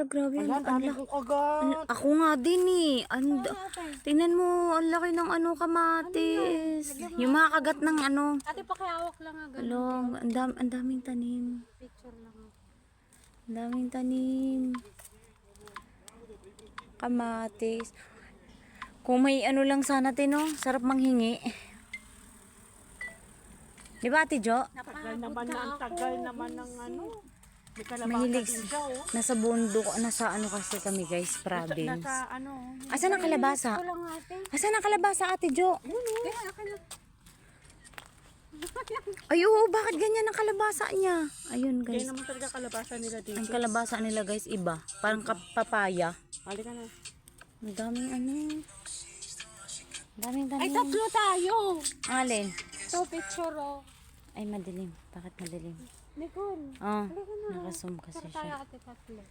grabe. Ayan, dami kong kagat. Ako nga din eh. Tingnan mo, ang laki ng kamatis. Yung mga kagat ng Ate, pakihawak lang nga ganun. Along, ang daming tanim. Picture lang ako. Ang daming tanim. Kamatis. Kung may lang sana tino, sarap manghingi. Di ba, Ate Jo? Tagal naman na, ang tagal naman ng May kalabasa Mahilig. din siya, oh. Nasa bundok, nasa kasi kami guys, province. Nasa Asan ang kalabasa? Ito lang ate. Asan ang kalabasa, Ate Jo? Kaya akin na. Ay, oo, bakit ganyan ang kalabasa niya? Ayun, Kaya guys. naman talaga kalabasa nila dito. Ang kalabasa nila, guys, iba. Parang papaya. Halika na. Ang daming Ang daming Ay, tanim. tatlo tayo. Alin? Ito, picture oh. Ay, madilim. Bakit madilim? Nicole. Oh, Halika na. nakasum kasi Picture tayo siya. ate tatlo.